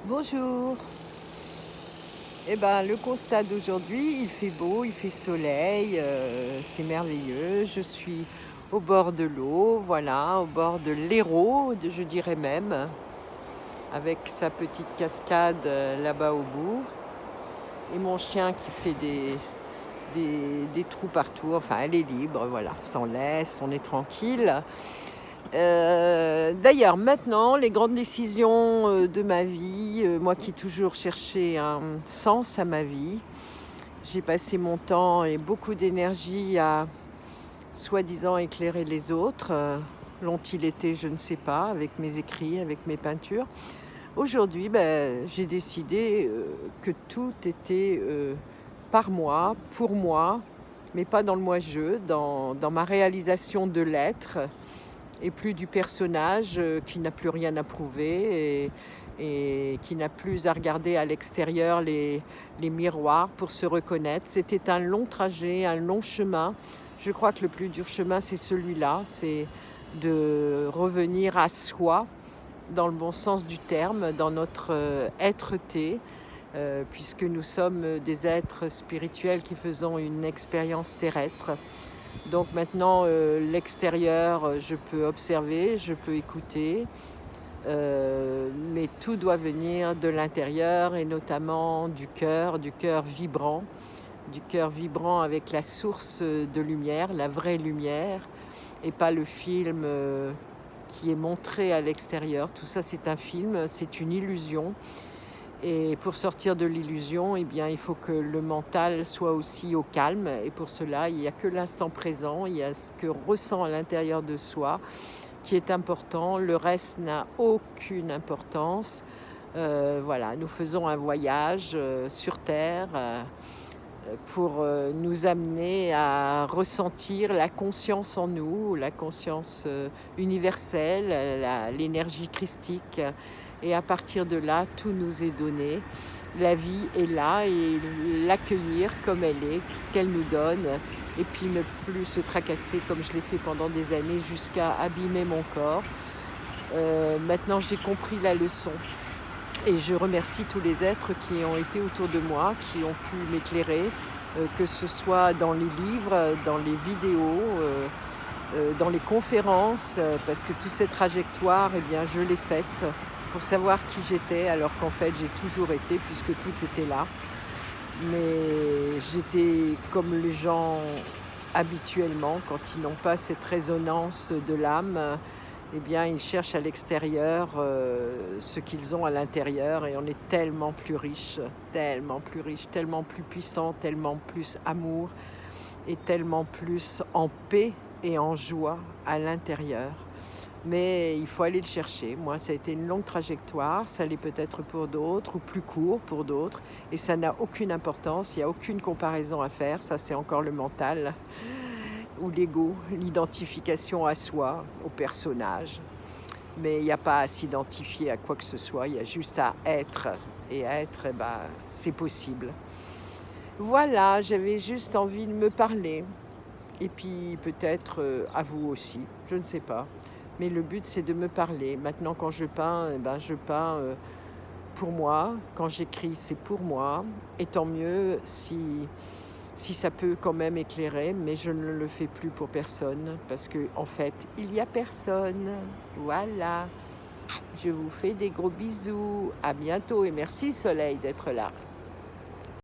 Bonjour. Le constat d'aujourd'hui, il fait beau, il fait soleil, c'est merveilleux. Je suis au bord de l'eau, voilà, au bord de l'Hérault, je dirais même, avec sa petite cascade là-bas au bout, et mon chien qui fait des trous partout. Enfin, elle est libre, voilà, sans laisse, on est tranquille. D'ailleurs, maintenant, les grandes décisions, de ma vie, moi qui ai toujours cherché un sens à ma vie, j'ai passé mon temps et beaucoup d'énergie à soi-disant éclairer les autres. L'ont-ils été? Je ne sais pas, avec mes écrits, avec mes peintures. Aujourd'hui, j'ai décidé, que tout était, par moi, pour moi, mais pas dans le moi-je, dans ma réalisation de l'être et plus du personnage, qui n'a plus rien à prouver et qui n'a plus à regarder à l'extérieur les miroirs pour se reconnaître. C'était un long trajet, un long chemin. Je crois que le plus dur chemin, c'est celui-là, c'est de revenir à soi, dans le bon sens du terme, dans notre, êtreté, puisque nous sommes des êtres spirituels qui faisons une expérience terrestre. Donc maintenant, l'extérieur, je peux observer, je peux écouter, mais tout doit venir de l'intérieur et notamment du cœur vibrant avec la source, de lumière, la vraie lumière, et pas le film, qui est montré à l'extérieur. Tout ça, c'est un film, c'est une illusion, et pour sortir de l'illusion, eh bien, il faut que le mental soit aussi au calme, et pour cela, il n'y a que l'instant présent, il y a ce que ressent à l'intérieur de soi qui est important. Le reste n'a aucune importance. Voilà, nous faisons un voyage, sur terre, pour, nous amener à ressentir la conscience en nous, la conscience, universelle, l'énergie christique, et à partir de là, tout nous est donné. La vie est là, et l'accueillir comme elle est, ce qu'elle nous donne, et puis ne plus se tracasser comme je l'ai fait pendant des années jusqu'à abîmer mon corps. Maintenant, j'ai compris la leçon. Et je remercie tous les êtres qui ont été autour de moi, qui ont pu m'éclairer, que ce soit dans les livres, dans les vidéos, dans les conférences, parce que toute cette trajectoire, eh bien, je l'ai faite pour savoir qui j'étais, alors qu'en fait, j'ai toujours été, puisque tout était là. Mais j'étais comme les gens habituellement, quand ils n'ont pas cette résonance de l'âme, eh bien, ils cherchent à l'extérieur, ce qu'ils ont à l'intérieur, et on est tellement plus riche, tellement plus puissant, tellement plus amour et tellement plus en paix et en joie à l'intérieur. Mais il faut aller le chercher. Moi, ça a été une longue trajectoire, ça l'est peut-être pour d'autres ou plus court pour d'autres, et ça n'a aucune importance, il n'y a aucune comparaison à faire, ça c'est encore le mental ou l'ego, l'identification à soi, au personnage. Mais il n'y a pas à s'identifier à quoi que ce soit, il y a juste à être. Et être, c'est possible. Voilà, j'avais juste envie de me parler. Et puis peut-être, à vous aussi, je ne sais pas. Mais le but, c'est de me parler. Maintenant, quand je peins, je peins, pour moi. Quand j'écris, c'est pour moi. Et tant mieux si ça peut quand même éclairer, mais je ne le fais plus pour personne, parce que en fait, il y a personne. Voilà. Je vous fais des gros bisous. À bientôt, et merci Soleil d'être là.